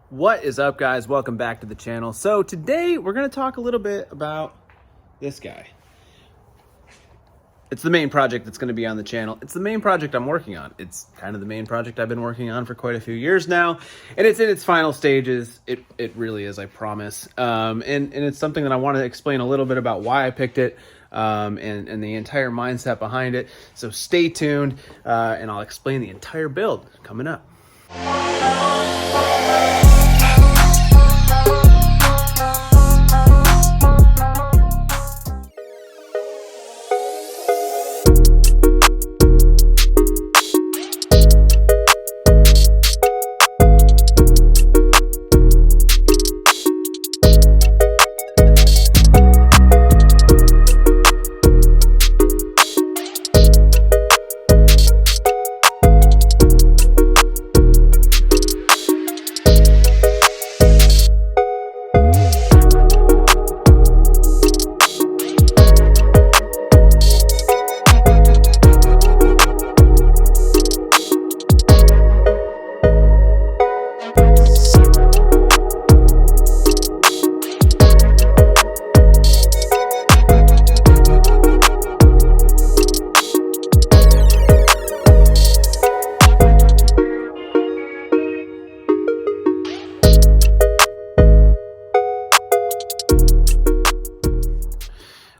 What is up, guys? Welcome back to the channel. So today we're going to talk a little bit about this guy. It's the main project that's going to be on the channel. It's the main project I'm working on. It's kind of the main project I've been working on for quite a few years now, and it's in its final stages. It really is, I promise. And it's something that I want to explain a little bit about why I picked it, and the entire mindset behind it. So stay tuned, and I'll explain the entire build coming up.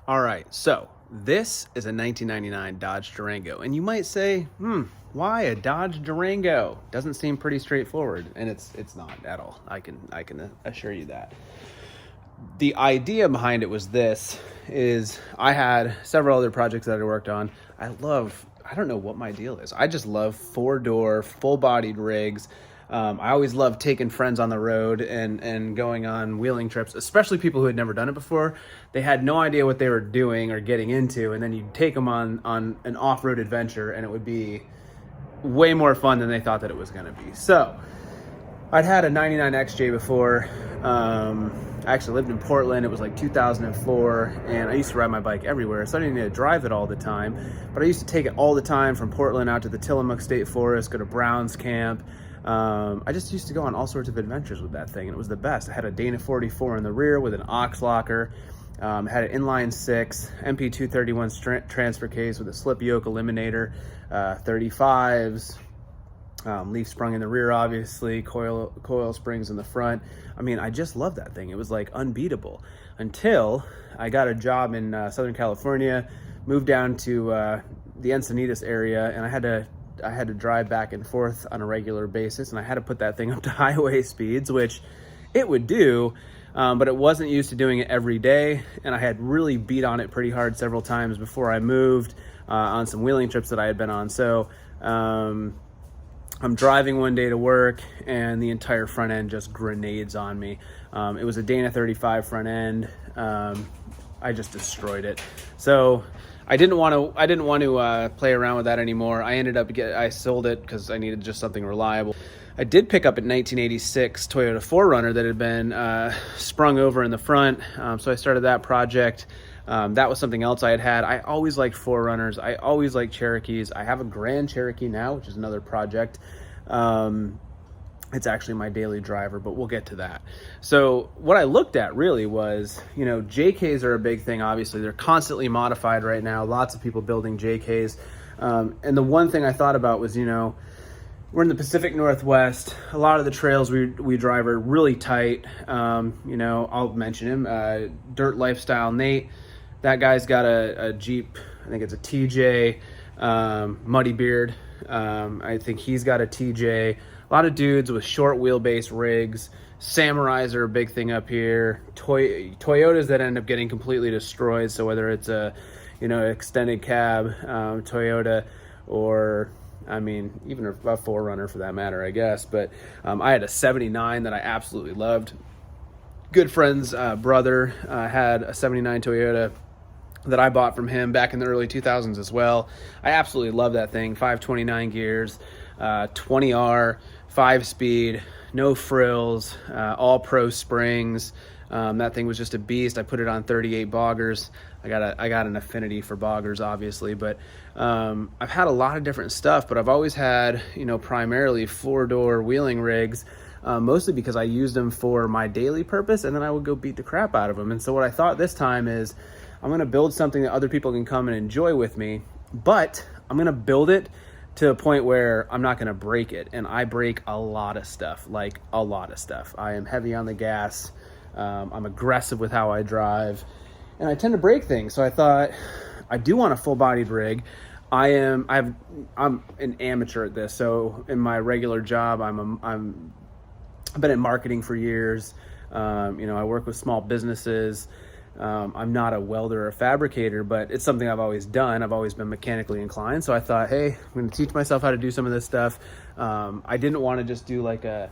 All right, so this is a 1999 Dodge Durango, and you might say, why a Dodge Durango? Doesn't seem pretty straightforward, and it's not at all. I can assure you that. The idea behind it was I had several other projects that I worked on. I don't know what my deal is. I just love four-door, full-bodied rigs. I always loved taking friends on the road and going on wheeling trips, especially people who had never done it before. They had no idea what they were doing or getting into, and then you'd take them on an off-road adventure, and it would be way more fun than they thought that it was going to be. So I'd had a 99 XJ before. I actually lived in Portland. It was like 2004, and I used to ride my bike everywhere, so I didn't need to drive it all the time, but I used to take it all the time from Portland out to the Tillamook State Forest, go to Brown's Camp. I just used to go on all sorts of adventures with that thing, and it was the best. I had a Dana 44 in the rear with an aux locker, had an inline 6 MP231 transfer case with a slip yoke eliminator, 35s, leaf sprung in the rear, obviously, coil springs in the front. I mean, I just loved that thing. It was like unbeatable until I got a job in Southern California, moved down to the Encinitas area, and I had to drive back and forth on a regular basis, and I had to put that thing up to highway speeds, which it would do, but it wasn't used to doing it every day, and I had really beat on it pretty hard several times before I moved on some wheeling trips that I had been on. So I'm driving one day to work, and the entire front end just grenades on me. It was a Dana 35 front end. I just destroyed it. So I didn't want to play around with that anymore. I sold it because I needed just something reliable. I did pick up a 1986 Toyota 4Runner that had been sprung over in the front, so I started that project. That was something else I had. I always liked 4Runners. I always liked Cherokees. I have a Grand Cherokee now, which is another project. It's actually my daily driver, but we'll get to that. So what I looked at really was, JKs are a big thing. Obviously, they're constantly modified right now. Lots of people building JKs. And the one thing I thought about was, we're in the Pacific Northwest. A lot of the trails we drive are really tight. I'll mention him, Dirt Lifestyle Nate. That guy's got a Jeep. I think it's a TJ, Muddy Beard. I think he's got a TJ. A lot of dudes with short wheelbase rigs. Samurais are a big thing up here. Toyotas that end up getting completely destroyed. So whether it's a, extended cab Toyota, or even a 4Runner for that matter, I guess. But I had a 79 that I absolutely loved. Good friend's brother had a 79 Toyota that I bought from him back in the early 2000s as well. I absolutely love that thing. 529 gears, 20R, 5-speed, no frills, all pro springs. That thing was just a beast. I put it on 38 boggers. I got an affinity for boggers, obviously, but I've had a lot of different stuff, but I've always had, primarily 4-door wheeling rigs. mostly because I used them for my daily purpose, and then I would go beat the crap out of them. And so what I thought this time is, I'm going to build something that other people can come and enjoy with me, but I'm going to build it to a point where I'm not going to break it. And I break a lot of stuff, like a lot of stuff. I am heavy on the gas. I'm aggressive with how I drive, and I tend to break things. So I thought, I do want a full-bodied rig. I'm an amateur at this. So in my regular job, I've been in marketing for years. I work with small businesses. I'm not a welder or fabricator, but it's something I've always done. I've always been mechanically inclined. So I thought, hey, I'm going to teach myself how to do some of this stuff. I didn't want to just do like a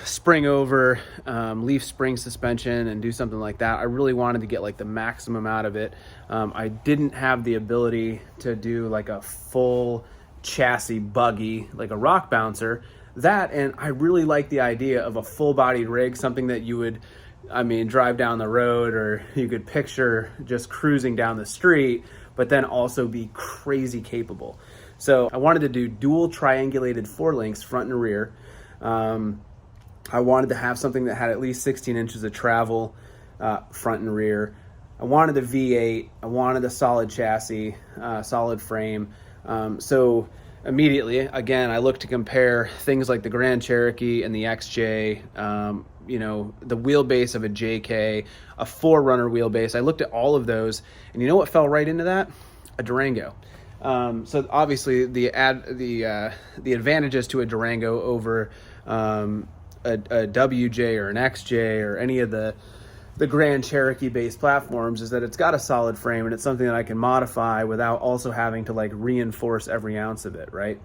spring over leaf spring suspension and do something like that. I really wanted to get like the maximum out of it. I didn't have the ability to do like a full chassis buggy, like a rock bouncer. And I really like the idea of a full-bodied rig, something that you would, drive down the road, or you could picture just cruising down the street, but then also be crazy capable. So I wanted to do dual triangulated forelinks, front and rear. I wanted to have something that had at least 16 inches of travel, front and rear. I wanted a V8. I wanted a solid chassis, solid frame. So immediately, again, I look to compare things like the Grand Cherokee and the XJ, the wheelbase of a JK, a 4Runner wheelbase. I looked at all of those, and you know what fell right into that? A Durango. So obviously the advantages to a Durango over a WJ or an XJ or any of the Grand Cherokee based platforms is that it's got a solid frame, and it's something that I can modify without also having to like reinforce every ounce of it, right?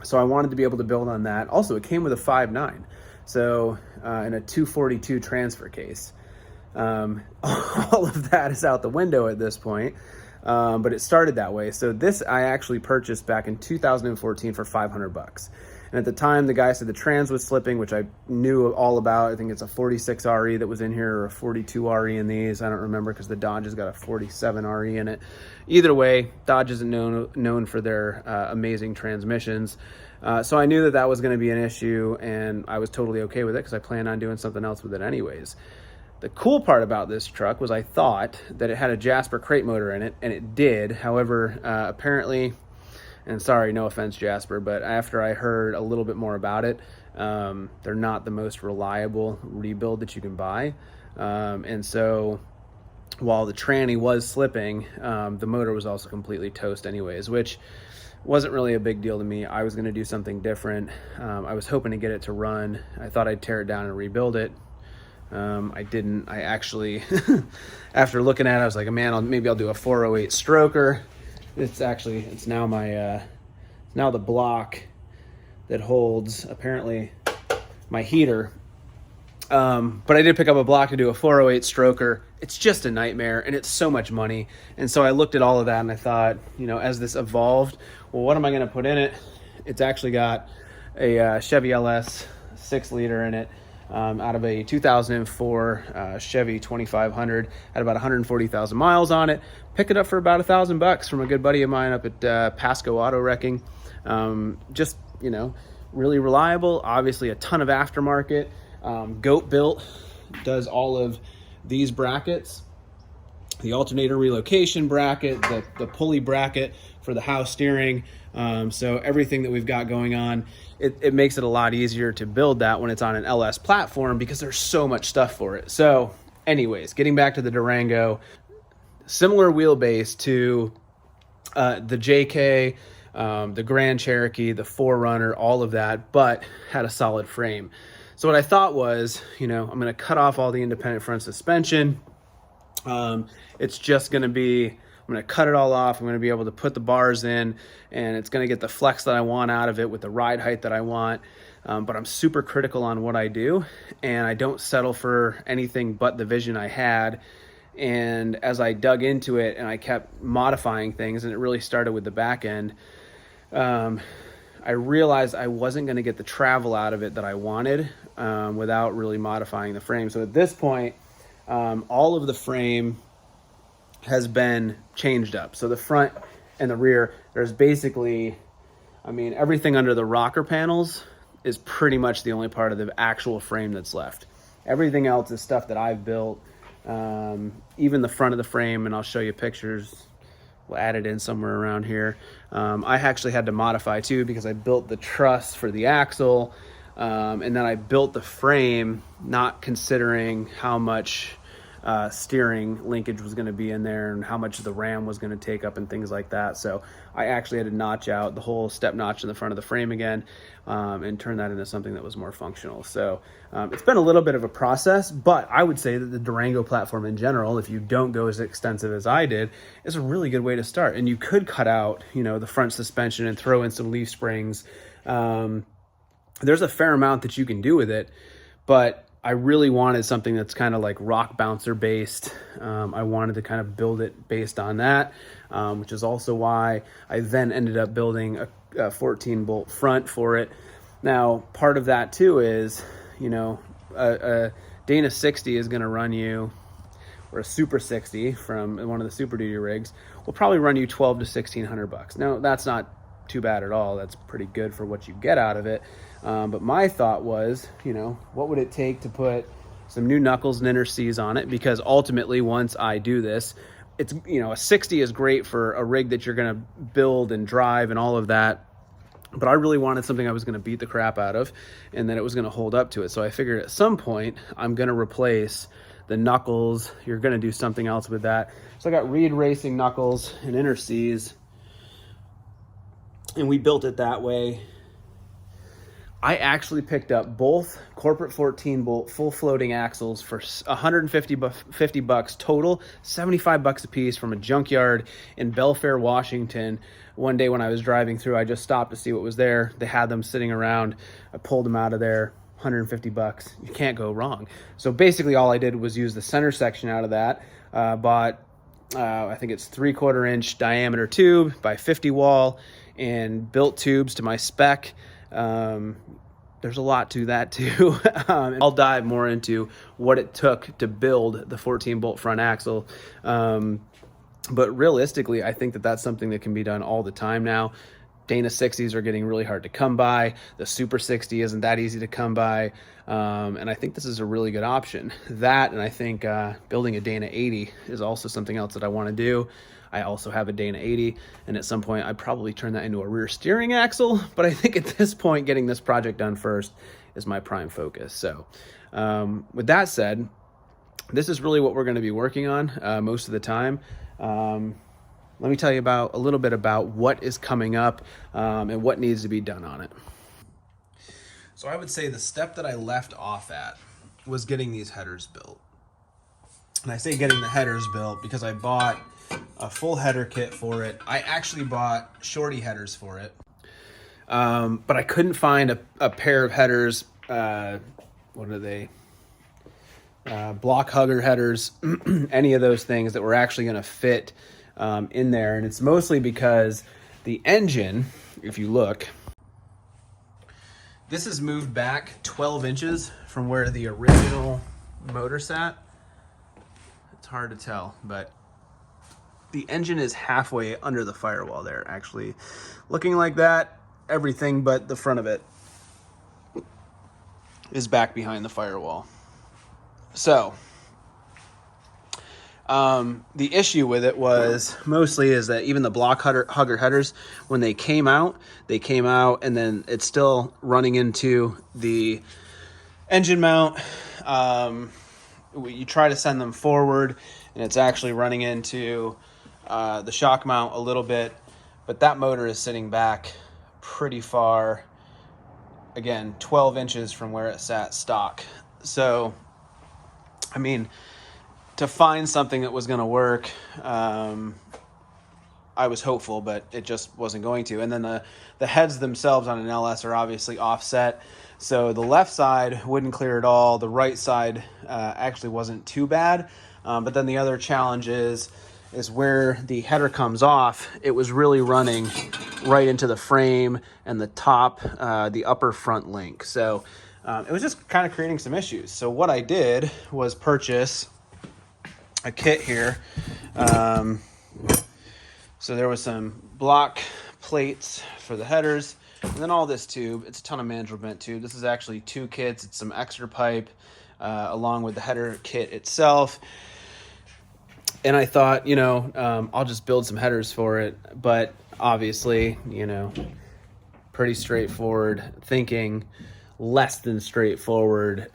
So I wanted to be able to build on that. Also, it came with a 5.9, so in a 242 transfer case. All of that is out the window at this point, but it started that way. So this I actually purchased back in 2014 for $500. And at the time, the guy said the trans was slipping, which I knew all about. I think it's a 46 RE that was in here, or a 42 RE in these. I don't remember, because the Dodge has got a 47 RE in it. Either way, Dodge isn't known for their amazing transmissions. So I knew that was going to be an issue, and I was totally okay with it because I planned on doing something else with it anyways. The cool part about this truck was I thought that it had a Jasper crate motor in it, and it did. However, apparently, and sorry, no offense, Jasper, but after I heard a little bit more about it, they're not the most reliable rebuild that you can buy. And so while the tranny was slipping, the motor was also completely toast anyways, which wasn't really a big deal to me. I was going to do something different. I was hoping to get it to run. I thought I'd tear it down and rebuild it. I didn't. I actually, after looking at it, I was like, man, maybe I'll do a 408 stroker. It's now now the block that holds apparently my heater. But I did pick up a block to do a 408 stroker. It's just a nightmare, and it's so much money. And so I looked at all of that, and I thought, as this evolved, well, what am I going to put in it? It's actually got a Chevy LS 6-liter in it, out of a 2004 Chevy 2500. Had about 140,000 miles on it. Pick it up for about $1,000 from a good buddy of mine up at Pasco Auto Wrecking. Just, really reliable. Obviously a ton of aftermarket. Goat Built does all of these brackets, the alternator relocation bracket, the pulley bracket for the house steering. So everything that we've got going on, it makes it a lot easier to build that when it's on an LS platform, because there's so much stuff for it. So anyways, getting back to the Durango, similar wheelbase to the JK, the Grand Cherokee, the 4Runner, all of that, but had a solid frame. So what I thought was, I'm going to cut off all the independent front suspension. It's just going to be, I'm going to cut it all off. I'm going to be able to put the bars in, and it's going to get the flex that I want out of it with the ride height that I want. But I'm super critical on what I do, and I don't settle for anything but the vision I had. And as I dug into it and I kept modifying things, and it really started with the back end, I realized I wasn't going to get the travel out of it that I wanted without really modifying the frame. So at this point, all of the frame has been changed up. So the front and the rear, there's basically, everything under the rocker panels is pretty much the only part of the actual frame that's left. Everything else is stuff that I've built. Even the front of the frame, and I'll show you pictures. We'll add it in somewhere around here. I actually had to modify too, because I built the truss for the axle, and then I built the frame not considering how much steering linkage was going to be in there and how much the ram was going to take up and things like that. So I actually had to notch out the whole step notch in the front of the frame again, and turn that into something that was more functional. So it's been a little bit of a process, but I would say that the Durango platform in general, if you don't go as extensive as I did, is a really good way to start. And you could cut out, you know, the front suspension and throw in some leaf springs. There's a fair amount that you can do with it, but I really wanted something that's kind of like rock bouncer based. I wanted to kind of build it based on that, which is also why I then ended up building a 14 bolt front for it. Now, part of that too is, you know, a Dana 60 is going to run you, or a Super 60 from one of the Super Duty rigs will probably run you $1,200 to $1,600. Now, that's not too bad at all. That's pretty good for what you get out of it. But my thought was, you know, what would it take to put some new knuckles and inner C's on it? Because ultimately, once I do this, it's, you know, a 60 is great for a rig that you're going to build and drive and all of that. But I really wanted something I was going to beat the crap out of, and that it was going to hold up to it. So I figured at some point I'm going to replace the knuckles. You're going to do something else with that. So I got Reed Racing knuckles and inner C's, and we built it that way. I actually picked up both corporate 14 bolt full floating axles for $150 total, $75 a piece from a junkyard in Belfair, Washington. One day when I was driving through, I just stopped to see what was there. They had them sitting around. I pulled them out of there, $150. You can't go wrong. So basically all I did was use the center section out of that. Bought, I think it's 3/4 inch diameter tube by 50 wall, and built tubes to my spec. There's a lot to that too. I'll dive more into what it took to build the 14 bolt front axle. But realistically, I think that that's something that can be done all the time now. Dana 60s are getting really hard to come by. The Super 60 isn't that easy to come by. And I think this is a really good option. That, and I think building a Dana 80 is also something else that I want to do. I also have a Dana 80, and at some point I'd probably turn that into a rear steering axle. But I think at this point, getting this project done first is my prime focus. So with that said, this is really what we're going to be working on most of the time. Let me tell you a little bit about what is coming up and what needs to be done on it. So I would say the step that I left off at was getting these headers built. And I say getting the headers built because I bought a full header kit for it. I actually bought shorty headers for it. But I couldn't find a pair of headers. What are they? Block hugger headers, any of those things that were actually going to fit in there. And it's mostly because the engine, if you look, this is moved back 12 inches from where the original motor sat. It's hard to tell, but the engine is halfway under the firewall there, actually. Looking like that, everything but the front of it is back behind the firewall. So, the issue with it was mostly is that even the block hugger headers, when they came out, and then it's still running into the engine mount. You try to send them forward, and it's actually running into the shock mount a little bit, but that motor is sitting back pretty far, again, 12 inches from where it sat stock. So, I mean, to find something that was going to work, I was hopeful, but it just wasn't going to. And then the heads themselves on an LS are obviously offset, so the left side wouldn't clear at all. The right side actually wasn't too bad, but then the other challenge is where the header comes off. It was really running right into the frame and the top, the upper front link. So it was just kind of creating some issues. So what I did was purchase a kit here. So there was some block plates for the headers, And then all this tube, it's a ton of management tube. This is actually 2 kits. It's some extra pipe along with the header kit itself. And I thought, I'll just build some headers for it. But obviously, pretty straightforward thinking, less than straightforward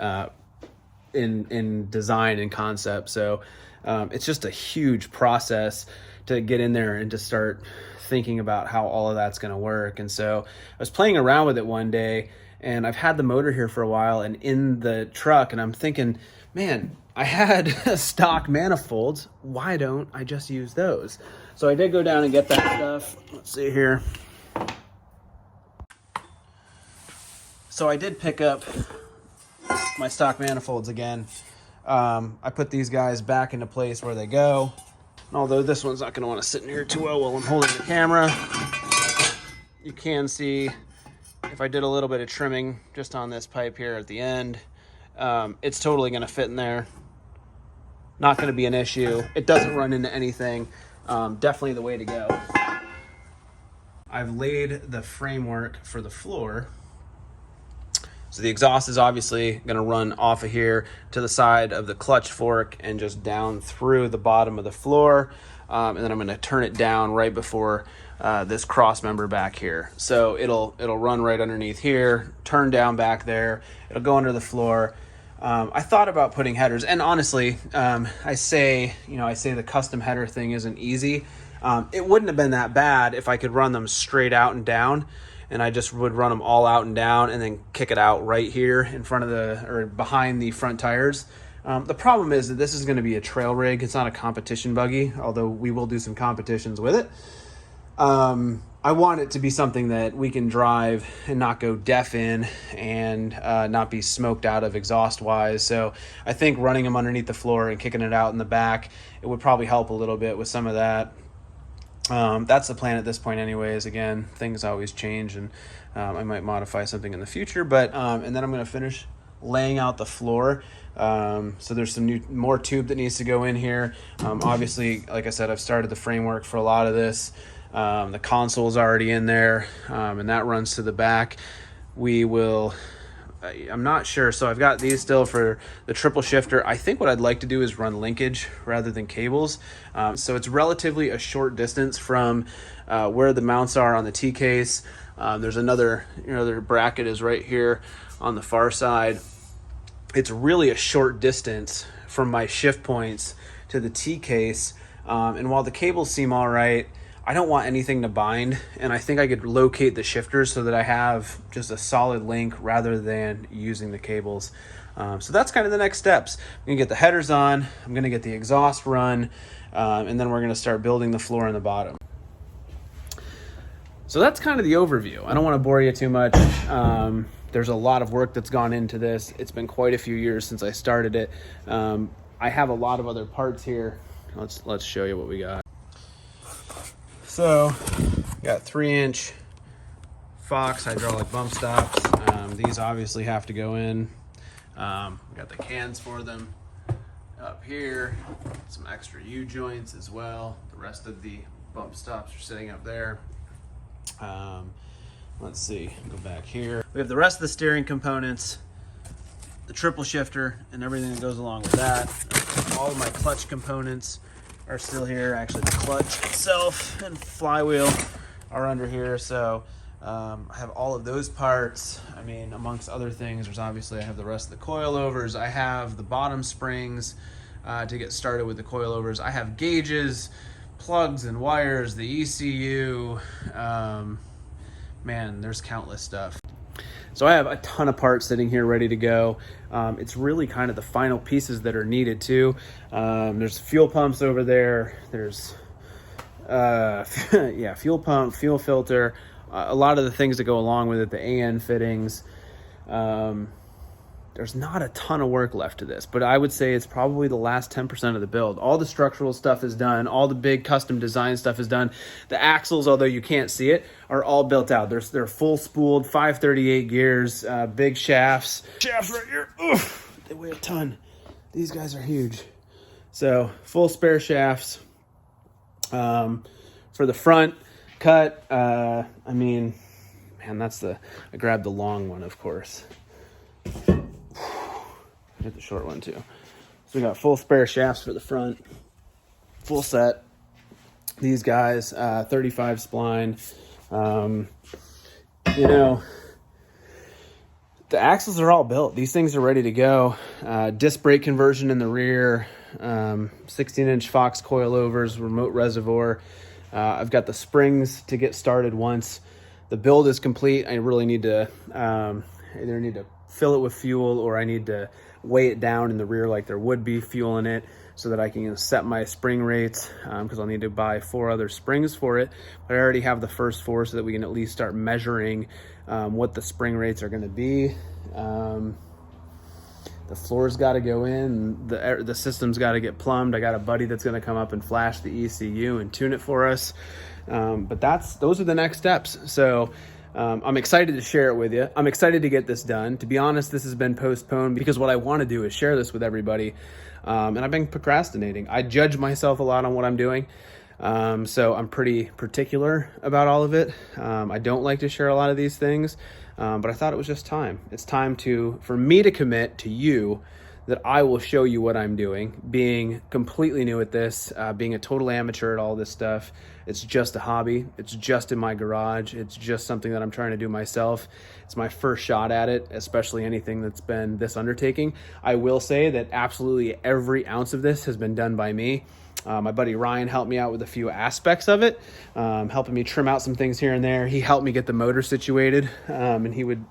in design and concept. So it's just a huge process to get in there and to start thinking about how all of that's going to work. And so I was playing around with it one day, and I've had the motor here for a while and in the truck, and I'm thinking, man, I had stock manifolds. Why don't I just use those? So I did go down and get that stuff. Let's see here. So I did pick up my stock manifolds again. I put these guys back into place where they go. Although this one's not going to want to sit in here too well while I'm holding the camera. You can see if I did a little bit of trimming just on this pipe here at the end, it's totally going to fit in there. Not going to be an issue. It doesn't run into anything. Definitely the way to go. I've laid the framework for the floor. So the exhaust is obviously going to run off of here to the side of the clutch fork and just down through the bottom of the floor. And then I'm going to turn it down right before this cross member back here. So it'll run right underneath here, turn down back there. It'll go under the floor. I thought about putting headers, and honestly, I say the custom header thing isn't easy. It wouldn't have been that bad if I could run them straight out and down. And I just would run them all out and down and then kick it out right here in front of or behind the front tires. The problem is that this is going to be a trail rig. It's not a competition buggy, although we will do some competitions with it. I want it to be something that we can drive and not go deaf in and not be smoked out of exhaust wise. So I think running them underneath the floor and kicking it out in the back, it would probably help a little bit with some of that. That's the plan at this point anyways. Again, things always change, and I might modify something in the future, but and then I'm going to finish laying out the floor. So there's some more tube that needs to go in here. Obviously, like I said, I've started the framework for a lot of this. The console is already in there, and that runs to the back. I'm not sure. So I've got these still for the triple shifter. I think what I'd like to do is run linkage rather than cables. So it's relatively a short distance from where the mounts are on the T-case. There's another bracket is right here on the far side. It's really a short distance from my shift points to the T-case. And while the cables seem all right, I don't want anything to bind, and I think I could locate the shifters so that I have just a solid link rather than using the cables. So that's kind of the next steps. I'm gonna get the headers on, I'm gonna get the exhaust run, and then we're gonna start building the floor and the bottom. So that's kind of the overview. I don't want to bore you too much. There's a lot of work that's gone into this. It's been quite a few years since I started it. I have a lot of other parts here. Let's show you what we got. So, got 3-inch Fox hydraulic bump stops. These obviously have to go in. We got the cans for them up here. Some extra U-joints as well. The rest of the bump stops are sitting up there. Let's see, go back here. We have the rest of the steering components, the triple shifter, and everything that goes along with that. All of my clutch components are still here. Actually, the clutch itself and flywheel are under here. So I have all of those parts. I mean, amongst other things, I have the rest of the coilovers. I have the bottom springs to get started with the coilovers. I have gauges, plugs and wires, the ECU. Man, there's countless stuff. So I have a ton of parts sitting here ready to go. It's really kind of the final pieces that are needed too. There's fuel pumps over there. There's fuel pump, fuel filter, a lot of the things that go along with it, the AN fittings. There's not a ton of work left to this, but I would say it's probably the last 10% of the build. All the structural stuff is done. All the big custom design stuff is done. The axles, although you can't see it, are all built out. They're full spooled, 538 gears, big shafts. Shafts right here. Oof, they weigh a ton. These guys are huge. So full spare shafts. For the front cut, I mean, And I grabbed the long one, of course. Hit the short one too. So we got full spare shafts for the front, full set. These guys, 35 spline. You know, the axles are all built. These things are ready to go. Disc brake conversion in the rear, 16-inch Fox coilovers, remote reservoir. I've got the springs to get started once the build is complete. I really need to either need to fill it with fuel, or I need to weigh it down in the rear like there would be fuel in it, so that I can set my spring rates, because I'll need to buy 4 other springs for it. But I already have the first 4, so that we can at least start measuring what the spring rates are going to be. The floor's got to go in, the system's got to get plumbed. I got a buddy that's going to come up and flash the ECU and tune it for us. But those are the next steps. So I'm excited to share it with you. I'm excited to get this done. To be honest, this has been postponed because what I want to do is share this with everybody. And I've been procrastinating. I judge myself a lot on what I'm doing. So I'm pretty particular about all of it. I don't like to share a lot of these things, but I thought it was just time. It's time for me to commit to you that I will show you what I'm doing, being completely new at this, being a total amateur at all this stuff. It's just a hobby. It's just in my garage. It's just something that I'm trying to do myself. It's my first shot at it, especially anything that's been this undertaking. I will say that absolutely every ounce of this has been done by me. My buddy Ryan helped me out with a few aspects of it, helping me trim out some things here and there. He helped me get the motor situated, and he would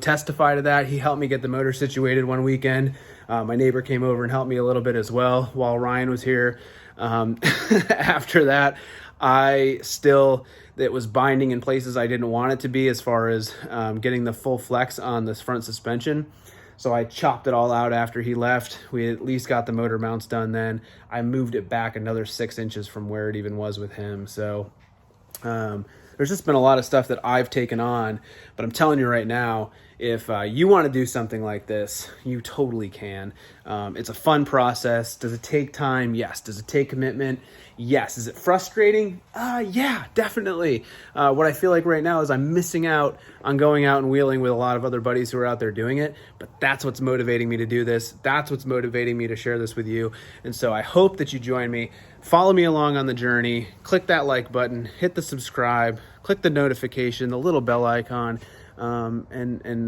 testify to that. He helped me get the motor situated one weekend. My neighbor came over and helped me a little bit as well while Ryan was here. After that, it was binding in places I didn't want it to be, as far as getting the full flex on this front suspension. So I chopped it all out after he left. We at least got the motor mounts done then. I moved it back another 6 inches from where it even was with him. So there's just been a lot of stuff that I've taken on, but I'm telling you right now, if you want to do something like this, you totally can. It's a fun process. Does it take time? Yes. Does it take commitment? Yes. Is it frustrating? Yeah, definitely. What I feel like right now is I'm missing out on going out and wheeling with a lot of other buddies who are out there doing it, but that's what's motivating me to do this. That's what's motivating me to share this with you. And so I hope that you join me. Follow me along on the journey. Click that like button, hit the subscribe, click the notification, the little bell icon. And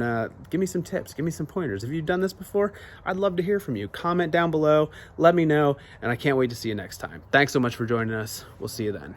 give me some tips, give me some pointers. If you've done this before, I'd love to hear from you. Comment down below, let me know, and I can't wait to see you next time. Thanks so much for joining us. We'll see you then.